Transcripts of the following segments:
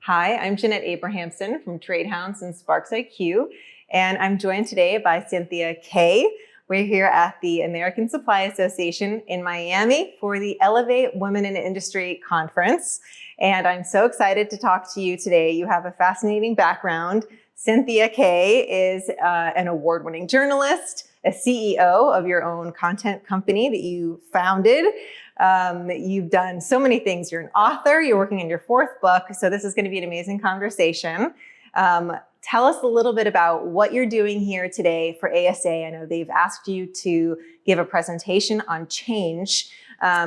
Hi, I'm Jeanette Abrahamsen from TradeHounds and SPARXiQ, and I'm joined today by Cynthia Kay. We're here at the American Supply Association in Miami for the Elevate Women in Industry Conference. And I'm so excited to talk to you today. You have a fascinating background. Cynthia Kay is an award-winning journalist, a CEO of your own content company that you founded. You've done so many things. You're an author, you're working on your fourth book. So this is going to be an amazing conversation. Tell us a little bit about what you're doing here today for ASA. I know they've asked you to give a presentation on change.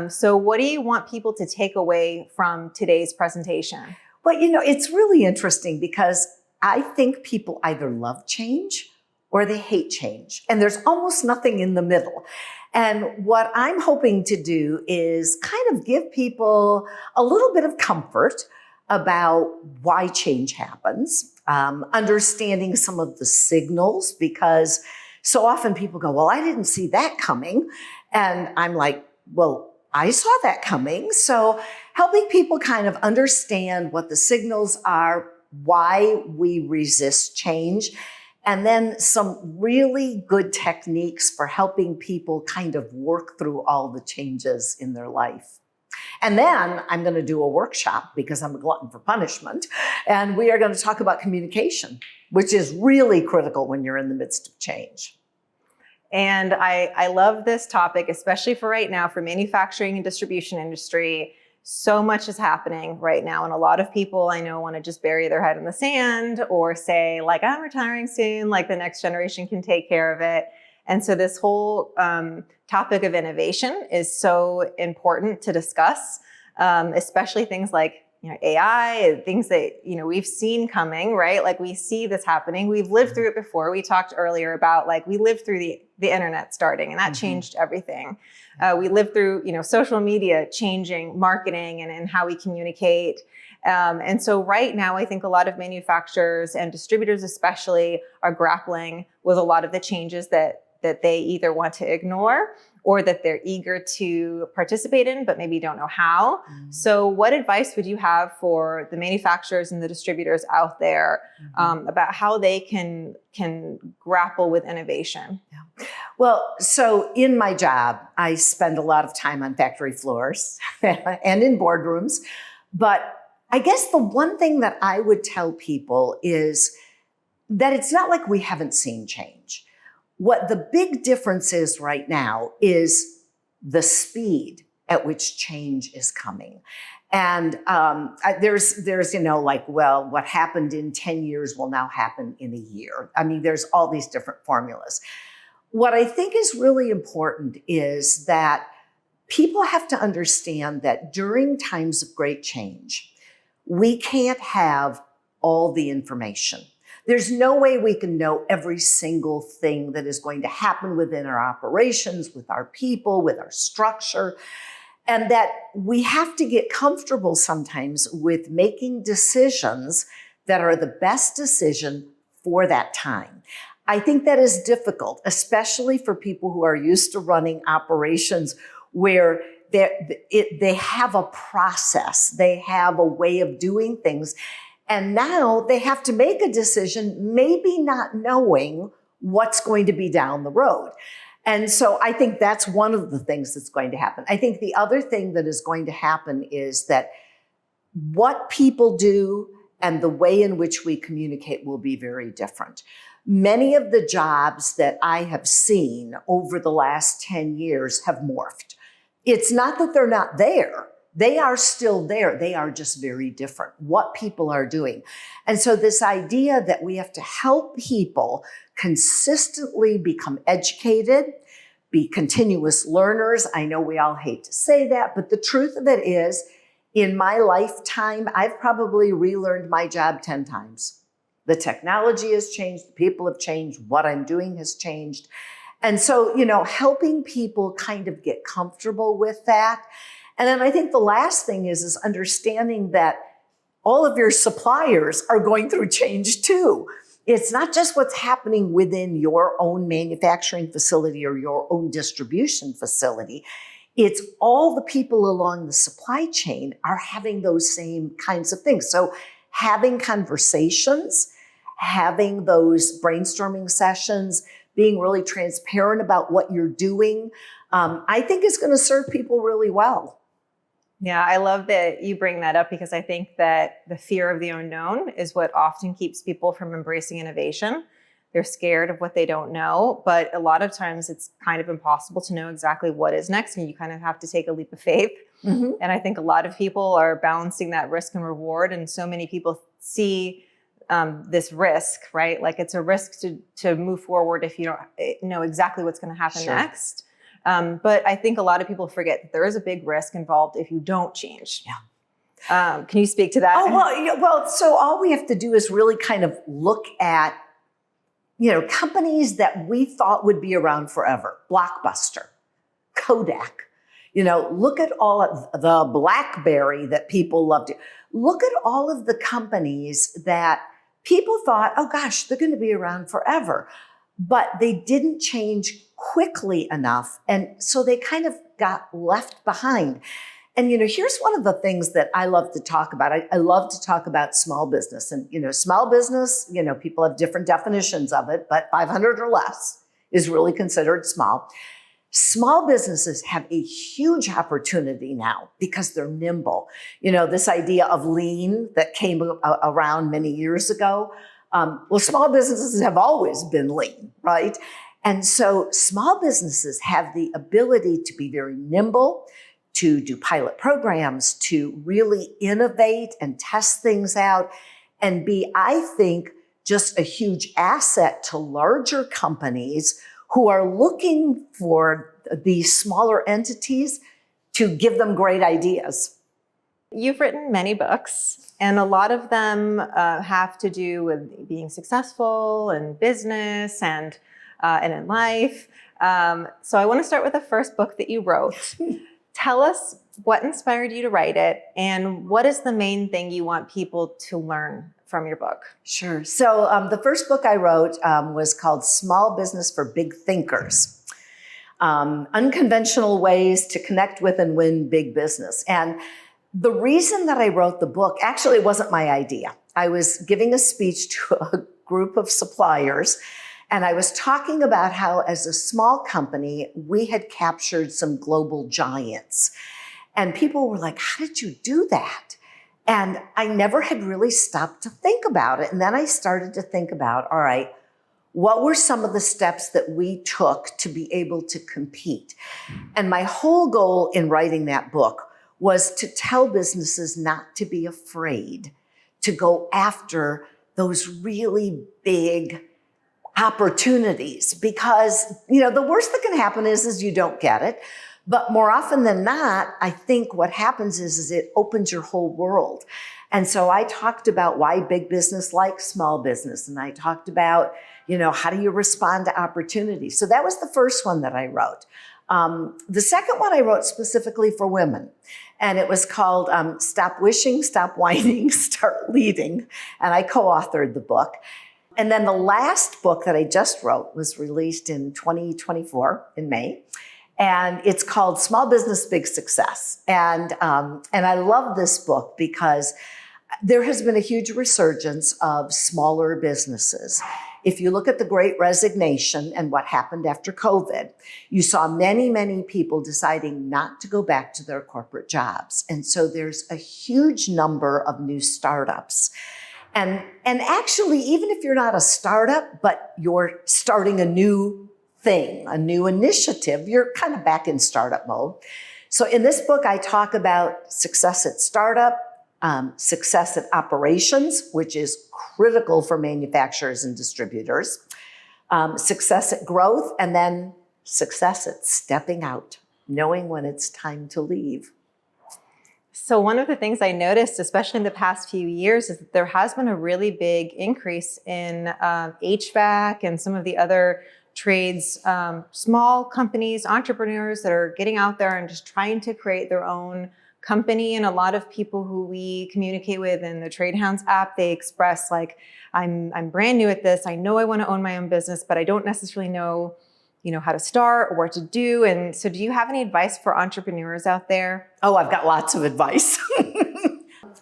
So what do you want people to take away from today's presentation? Well, it's really interesting because I think people either love change or they hate change. And there's almost nothing in the middle. And what I'm hoping to do is kind of give people a little bit of comfort about why change happens, understanding some of the signals, because so often people go, well, I didn't see that coming. And I'm like, well, I saw that coming. So helping people kind of understand what the signals are, why we resist change, and then some really good techniques for helping people kind of work through all the changes in their life. And then I'm going to do a workshop because I'm a glutton for punishment. And we are going to talk about communication, which is really critical when you're in the midst of change. And I love this topic, especially for right now, for manufacturing and distribution industry. So much is happening right now. And a lot of people I know want to just bury their head in the sand or say, like, I'm retiring soon, like the next generation can take care of it. And so this whole topic of innovation is so important to discuss, especially things like AI, things that we've seen coming, right? Like we see this happening. We've lived through it before. We talked earlier about like we lived through the internet starting, and that changed everything. We lived through social media changing marketing and how we communicate. And so right now, I think a lot of manufacturers and distributors especially are grappling with a lot of the changes that they either want to ignore or that they're eager to participate in, but maybe don't know how. So what advice would you have for the manufacturers and the distributors out there about how they can grapple with innovation? Yeah. Well, so in my job, I spend a lot of time on factory floors and in boardrooms. But I guess the one thing that I would tell people is that it's not like we haven't seen change. What the big difference is right now is the speed at which change is coming. And there's like, well, what happened in 10 years will now happen in a year. I mean, there's all these different formulas. What I think is really important is that people have to understand that during times of great change, we can't have all the information. There's no way we can know every single thing that is going to happen within our operations, with our people, with our structure, and that we have to get comfortable sometimes with making decisions that are the best decision for that time. I think that is difficult, especially for people who are used to running operations where they have a process, they have a way of doing things. And now they have to make a decision, maybe not knowing what's going to be down the road. And so I think that's one of the things that's going to happen. I think the other thing that is going to happen is that what people do and the way in which we communicate will be very different. Many of the jobs that I have seen over the last 10 years have morphed. It's not that they're not there. They are still there. They are just very different, what people are doing. And so this idea that we have to help people consistently become educated, be continuous learners. I know we all hate to say that, but the truth of it is, in my lifetime, I've probably relearned my job 10 times. The technology has changed, the people have changed, what I'm doing has changed. And so, helping people kind of get comfortable with that. And then I think the last thing is understanding that all of your suppliers are going through change too. It's not just what's happening within your own manufacturing facility or your own distribution facility. It's all the people along the supply chain are having those same kinds of things. So having conversations, having those brainstorming sessions, being really transparent about what you're doing, I think is going to serve people really well. Yeah, I love that you bring that up because I think that the fear of the unknown is what often keeps people from embracing innovation. They're scared of what they don't know, but a lot of times it's kind of impossible to know exactly what is next, and you kind of have to take a leap of faith. Mm-hmm. And I think a lot of people are balancing that risk and reward, and so many people see this risk, right? Like it's a risk to move forward if you don't know exactly what's going to happen Sure. next. But I think a lot of people forget that there is a big risk involved if you don't change. Yeah. Can you speak to that? Oh, well, yeah, well, so all we have to do is really kind of look at, companies that we thought would be around forever. Blockbuster, Kodak. Look at all of the BlackBerry that people loved. Look at all of the companies that people thought, oh gosh, they're going to be around forever. But they didn't change quickly enough. And so they kind of got left behind. And, here's one of the things that I love to talk about. I love to talk about small business. And, small business, people have different definitions of it, but 500 or less is really considered small. Small businesses have a huge opportunity now because they're nimble. This idea of lean that came around many years ago. Well, small businesses have always been lean, right? And so small businesses have the ability to be very nimble, to do pilot programs, to really innovate and test things out, and be, I think, just a huge asset to larger companies who are looking for these smaller entities to give them great ideas. You've written many books, and a lot of them have to do with being successful in business and in life. So I want to start with the first book that you wrote. Tell us what inspired you to write it, and what is the main thing you want people to learn from your book? Sure. So the first book I wrote was called Small Business for Big Thinkers. Unconventional Ways to Connect with and Win Big Business. And the reason that I wrote the book, actually it wasn't my idea. I was giving a speech to a group of suppliers, and I was talking about how as a small company, we had captured some global giants. And people were like, how did you do that? And I never had really stopped to think about it. And then I started to think about, all right, what were some of the steps that we took to be able to compete? And my whole goal in writing that book was to tell businesses not to be afraid to go after those really big opportunities, because, the worst that can happen is you don't get it. But more often than not, I think what happens is it opens your whole world. And so I talked about why big business likes small business. And I talked about, how do you respond to opportunities? So that was the first one that I wrote. The second one I wrote specifically for women. And it was called Stop Wishing, Stop Whining, Start Leading. And I co-authored the book. And then the last book that I just wrote was released in 2024 in May. And it's called Small Business, Big Success. And I love this book because there has been a huge resurgence of smaller businesses. If you look at the Great Resignation and what happened after COVID, you saw many, many people deciding not to go back to their corporate jobs. And so there's a huge number of new startups. And actually, even if you're not a startup, but you're starting a new thing, a new initiative, you're kind of back in startup mode. So in this book, I talk about success at startup, success at operations, which is critical for manufacturers and distributors, success at growth, and then success at stepping out, knowing when it's time to leave. So one of the things I noticed, especially in the past few years, is that there has been a really big increase in HVAC and some of the other trades, small companies, entrepreneurs that are getting out there and just trying to create their own company. And a lot of people who we communicate with in the Trade Hounds app, they express like, I'm brand new at this. I know I want to own my own business, but I don't necessarily know, how to start or what to do. And so do you have any advice for entrepreneurs out there? Oh, I've got lots of advice.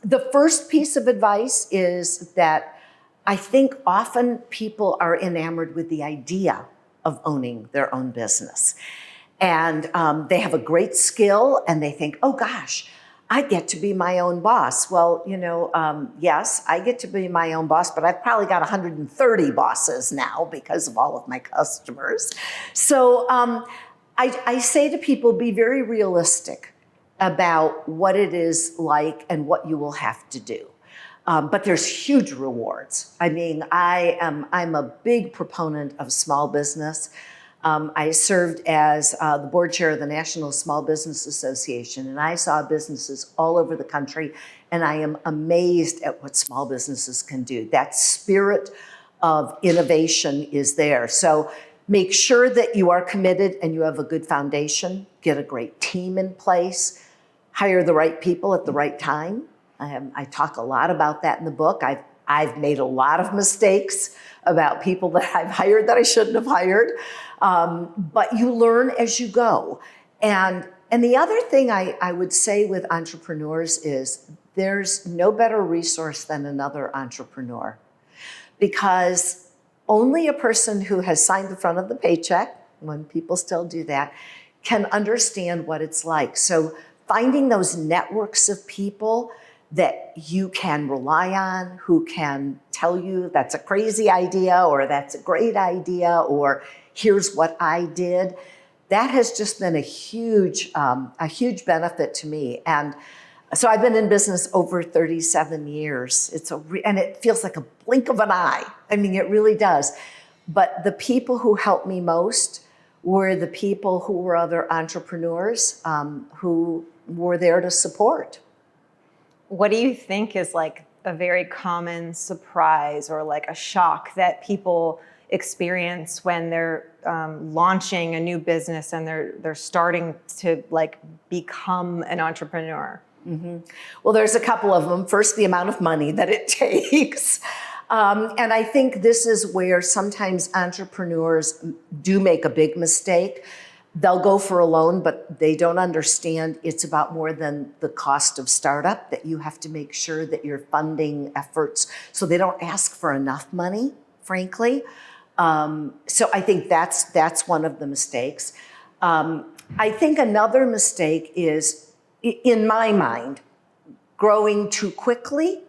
The first piece of advice is that I think often people are enamored with the idea of owning their own business. And they have a great skill and they think, oh gosh, I get to be my own boss. Well, yes, I get to be my own boss, but I've probably got 130 bosses now because of all of my customers. So I say to people, be very realistic about what it is like and what you will have to do. But there's huge rewards. I mean, I'm a big proponent of small business. I served as the board chair of the National Small Business Association, and I saw businesses all over the country, and I am amazed at what small businesses can do. That spirit of innovation is there. So make sure that you are committed and you have a good foundation, get a great team in place, hire the right people at the right time. I talk a lot about that in the book. I've made a lot of mistakes about people that I've hired that I shouldn't have hired. But you learn as you go. And the other thing I would say with entrepreneurs is there's no better resource than another entrepreneur, because only a person who has signed the front of the paycheck, when people still do that, can understand what it's like. So finding those networks of people that you can rely on, who can tell you that's a crazy idea or that's a great idea or here's what I did, that has just been a huge benefit to me. And so I've been in business over 37 years. And it feels like a blink of an eye. I mean, it really does. But the people who helped me most were the people who were other entrepreneurs who were there to support. What do you think is like a very common surprise or like a shock that people experience when they're launching a new business and they're starting to like become an entrepreneur? Mm-hmm. Well, there's a couple of them. First, the amount of money that it takes. And I think this is where sometimes entrepreneurs do make a big mistake. They'll go for a loan, but they don't understand it's about more than the cost of startup, that you have to make sure that you're funding efforts so they don't ask for enough money, frankly. So I think that's one of the mistakes. I think another mistake is, in my mind, growing too quickly,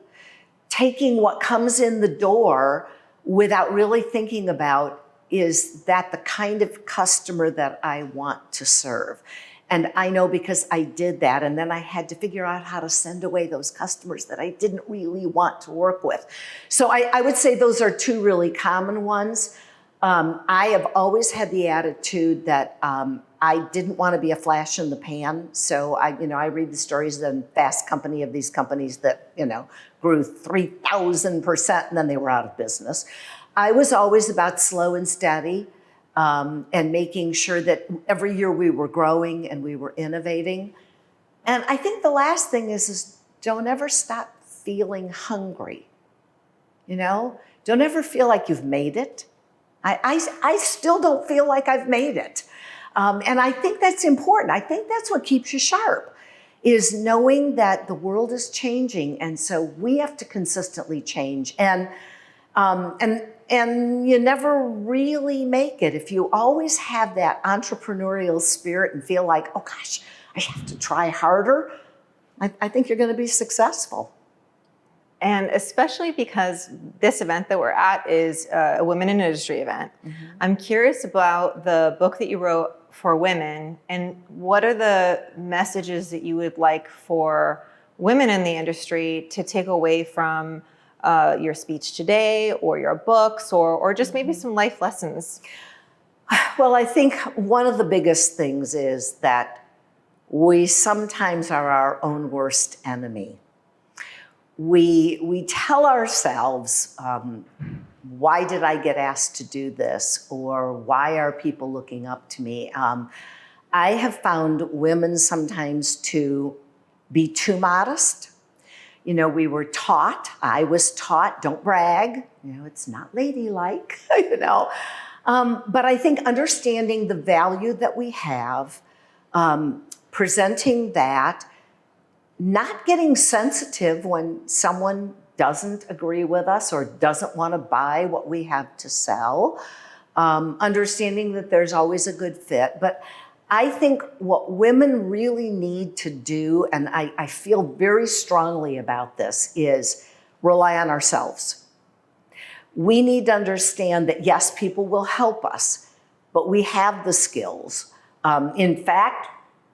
taking what comes in the door without really thinking about, is that the kind of customer that I want to serve? And I know because I did that, and then I had to figure out how to send away those customers that I didn't really want to work with. So I would say those are two really common ones. I have always had the attitude that I didn't want to be a flash in the pan. So I read the stories in Fast Company of these companies that, grew 3,000% and then they were out of business. I was always about slow and steady and making sure that every year we were growing and we were innovating. And I think the last thing is don't ever stop feeling hungry. Don't ever feel like you've made it. I still don't feel like I've made it. And I think that's important. I think that's what keeps you sharp, is knowing that the world is changing. And so we have to consistently change. And you never really make it if you always have that entrepreneurial spirit and feel like, oh gosh, I have to try harder. I think you're going to be successful. And especially because this event that we're at is a Women in Industry event. Mm-hmm. I'm curious about the book that you wrote for women, and what are the messages that you would like for women in the industry to take away from your speech today, or your books, or just maybe some life lessons? Well, I think one of the biggest things is that we sometimes are our own worst enemy. We tell ourselves, why did I get asked to do this? Or why are people looking up to me? I have found women sometimes to be too modest. We were taught, I was taught, don't brag. It's not ladylike, But I think understanding the value that we have, presenting that, not getting sensitive when someone doesn't agree with us or doesn't want to buy what we have to sell. Understanding that there's always a good fit. But I think what women really need to do, and I feel very strongly about this, is rely on ourselves. We need to understand that, yes, people will help us, but we have the skills. In fact,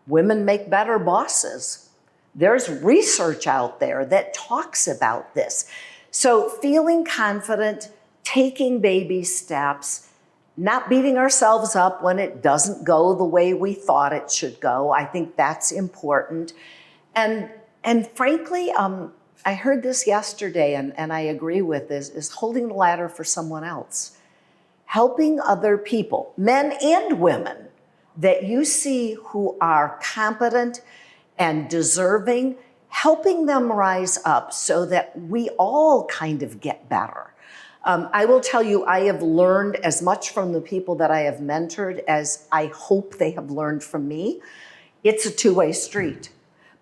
women make better bosses. There's research out there that talks about this. So feeling confident, taking baby steps, not beating ourselves up when it doesn't go the way we thought it should go. I think that's important. And frankly, I heard this yesterday, and I agree with this, is holding the ladder for someone else. Helping other people, men and women, that you see who are competent and deserving, helping them rise up so that we all kind of get better. I will tell you, I have learned as much from the people that I have mentored as I hope they have learned from me. It's a two-way street.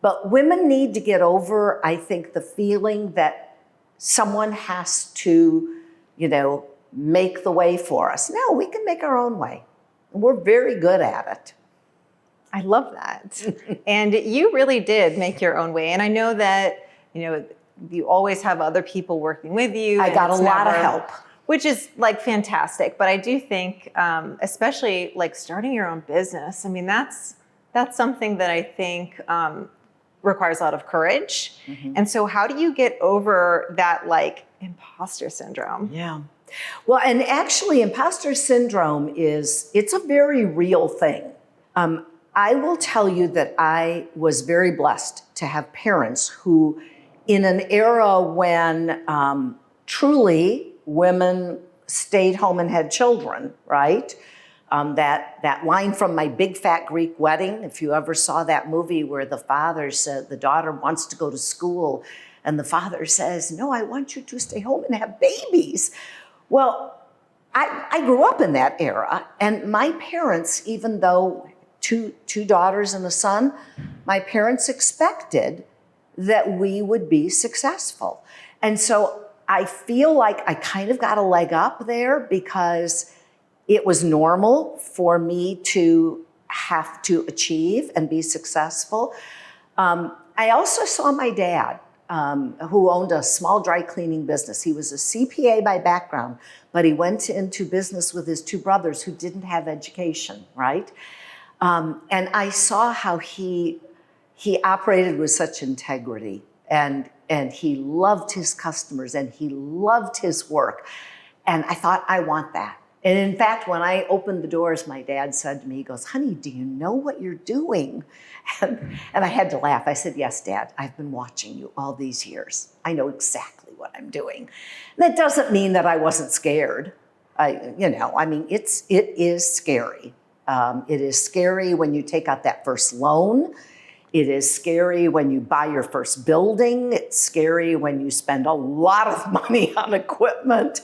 But women need to get over, I think, the feeling that someone has to, make the way for us. No, we can make our own way. And we're very good at it. I love that. And you really did make your own way. And I know that, you always have other people working with you. I got a lot of help. Which is like fantastic. But I do think, especially like starting your own business, I mean, that's something that I think requires a lot of courage. Mm-hmm. And so how do you get over that like imposter syndrome? Yeah. Well, and actually imposter syndrome it's a very real thing. I will tell you that I was very blessed to have parents who, in an era when truly women stayed home and had children, right? That line from My Big Fat Greek Wedding, if you ever saw that movie where the father said, the daughter wants to go to school, and the father says, no, I want you to stay home and have babies. Well, I grew up in that era, and my parents, even though two daughters and a son, my parents expected that we would be successful. And so I feel like I kind of got a leg up there because it was normal for me to have to achieve and be successful. I also saw my dad, who owned a small dry cleaning business. He was a CPA by background, but he went into business with his two brothers who didn't have education, right? And I saw how he operated with such integrity, and he loved his customers, and he loved his work. And I thought, I want that. And in fact, when I opened the doors, my dad said to me, he goes, honey, do you know what you're doing? And I had to laugh. I said, yes, Dad, I've been watching you all these years. I know exactly what I'm doing. And that doesn't mean that I wasn't scared. It is scary. It is scary when you take out that first loan. It is scary when you buy your first building. It's scary when you spend a lot of money on equipment.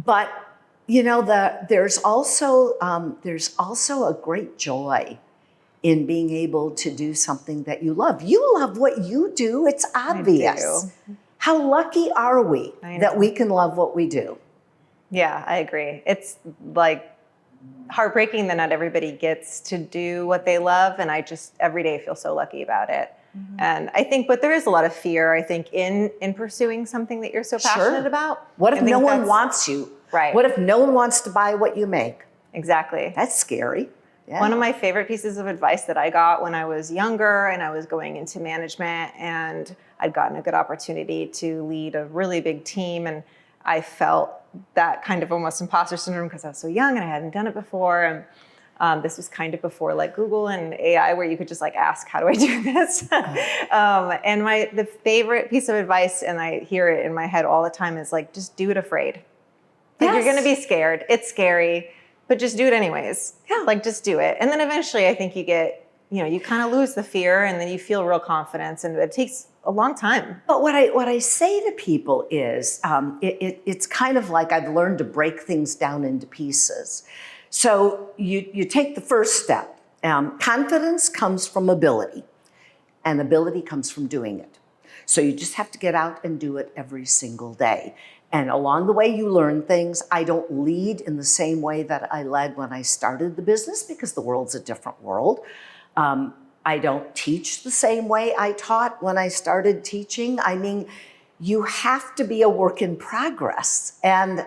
But there's also a great joy in being able to do something that you love. You love what you do. It's obvious. How lucky are we that we can love what we do? Yeah, I agree. It's like heartbreaking that not everybody gets to do what they love. And I just every day feel so lucky about it. Mm-hmm. And I think, but there is a lot of fear, I think, in pursuing something that you're so passionate about. What if no one wants you? Right. What if no one wants to buy what you make? Exactly. That's scary. Yeah. One of my favorite pieces of advice that I got when I was younger and I was going into management, and I'd gotten a good opportunity to lead a really big team, and I felt that kind of almost imposter syndrome because I was so young and I hadn't done it before. And this was kind of before like Google and AI, where you could just like ask, how do I do this? And the favorite piece of advice, and I hear it in my head all the time, is like, just do it afraid. Like, you're going to be scared. It's scary, but just do it anyways. Yeah. Like, just do it. And then eventually I think you get, you kind of lose the fear, and then you feel real confidence, and it takes a long time. But what I say to people is, it's kind of like I've learned to break things down into pieces. So you take the first step. Confidence comes from ability. and ability comes from doing it. So you just have to get out and do it every single day. And along the way, you learn things. I don't lead in the same way that I led when I started the business because the world's a different world. I don't teach the same way I taught when I started teaching. I mean, you have to be a work in progress. And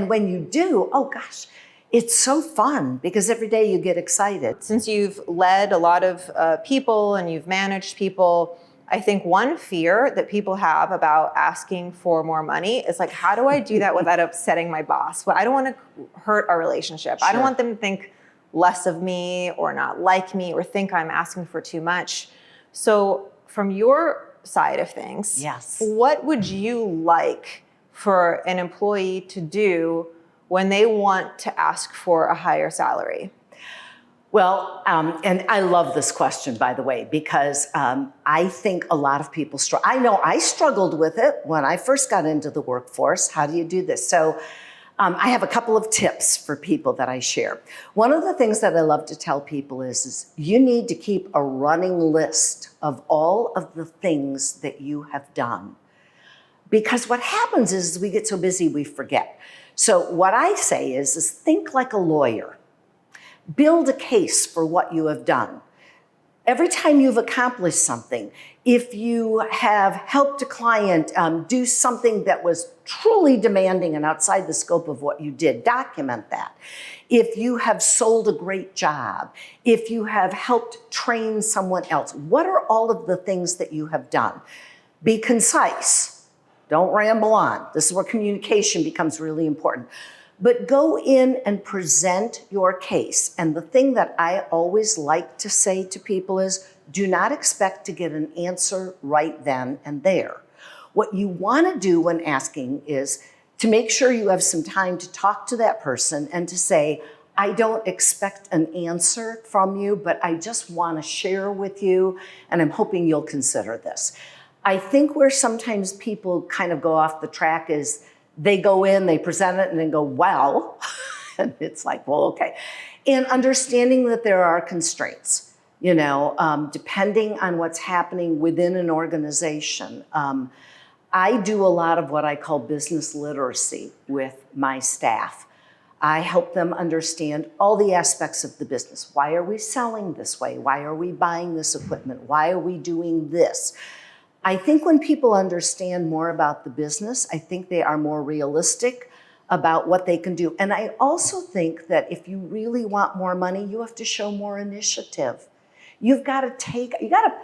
when you do, oh gosh, it's so fun because every day you get excited. Since you've led a lot of people and you've managed people, I think one fear that people have about asking for more money is like, how do I do that without upsetting my boss? Well, I don't want to hurt our relationship. Sure. I don't want them to think less of me or not like me or think I'm asking for too much. So from your side of things, yes, what would you like for an employee to do when they want to ask for a higher salary? Well, and I love this question, by the way, because I think a lot of people struggle. I know I struggled with it when I first got into the workforce. How do you do this? So I have a couple of tips for people that I share. One of the things that I love to tell people is you need to keep a running list of all of the things that you have done. Because what happens is we get so busy we forget. So what I say is think like a lawyer. Build a case for what you have done. Every time you've accomplished something, if you have helped a client do something that was truly demanding and outside the scope of what you did, document that. If you have sold a great job, if you have helped train someone else, what are all of the things that you have done? Be concise. Don't ramble on. This is where communication becomes really important. But go in and present your case. And the thing that I always like to say to people is, do not expect to get an answer right then and there. What you want to do when asking is to make sure you have some time to talk to that person and to say, I don't expect an answer from you, but I just want to share with you, and I'm hoping you'll consider this. I think where sometimes people kind of go off the track is they go in, they present it, and then go, well, and it's like, well, okay. And understanding that there are constraints, depending on what's happening within an organization. I do a lot of what I call business literacy with my staff. I help them understand all the aspects of the business. Why are we selling this way? Why are we buying this equipment? Why are we doing this? I think when people understand more about the business, I think they are more realistic about what they can do. And I also think that if you really want more money, you have to show more initiative. You got to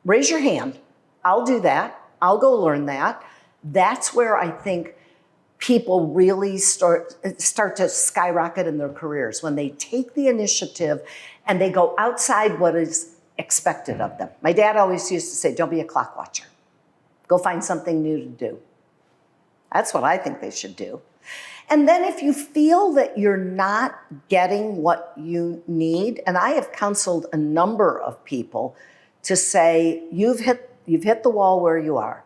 raise your hand. I'll do that. I'll go learn that. That's where I think people really start to skyrocket in their careers, when they take the initiative and they go outside what is expected of them. My dad always used to say, don't be a clock watcher. Go find something new to do. That's what I think they should do. And then if you feel that you're not getting what you need, and I have counseled a number of people to say, you've hit the wall where you are.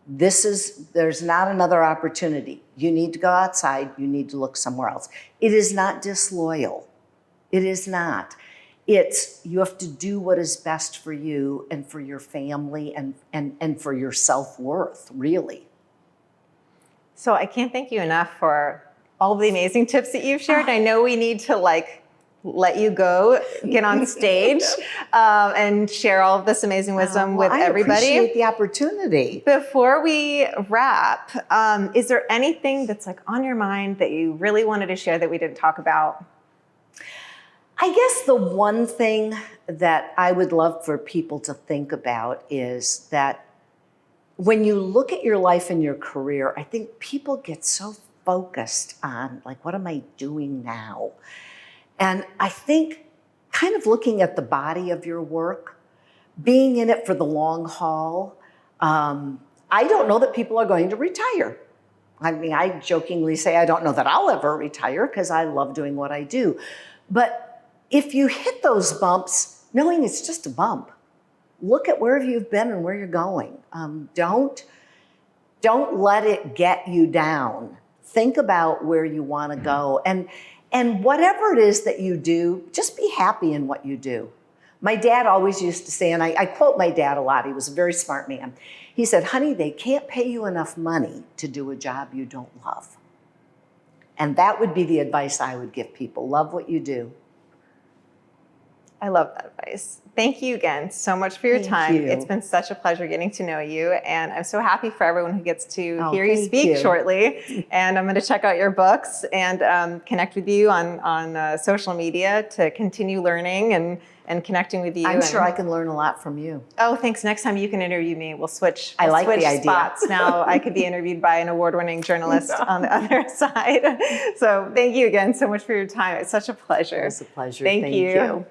There's not another opportunity. You need to go outside. You need to look somewhere else. It is not disloyal. It is not. You have to do what is best for you and for your family and for your self-worth, really. So I can't thank you enough for all of the amazing tips that you've shared. I know we need to let you go, get on stage, and share all of this amazing wisdom with everybody. I appreciate the opportunity. Before we wrap, is there anything that's on your mind that you really wanted to share that we didn't talk about? I guess the one thing that I would love for people to think about is that when you look at your life and your career, I think people get so focused on, what am I doing now? And I think kind of looking at the body of your work, being in it for the long haul, I don't know that people are going to retire. I mean, I jokingly say I don't know that I'll ever retire because I love doing what I do. But if you hit those bumps, knowing it's just a bump, look at where you've been and where you're going. Don't let it get you down. Think about where you want to go. And whatever it is that you do, just be happy in what you do. My dad always used to say, and I quote my dad a lot, he was a very smart man. He said, honey, they can't pay you enough money to do a job you don't love. And that would be the advice I would give people. Love what you do. I love that advice. Thank you again so much for your time. you. It's been such a pleasure getting to know you. And I'm so happy for everyone who gets to hear you thank speak you. shortly. And I'm going to check out your books and connect with you on social media to continue learning and connecting with you. I'm sure I can learn a lot from you. Oh, thanks. Next time you can interview me. We'll switch. I like switch the idea. spots. Now I could be interviewed by an award-winning journalist on the other side. So thank you again so much for your time. It's such a pleasure. It was a pleasure. Thank you.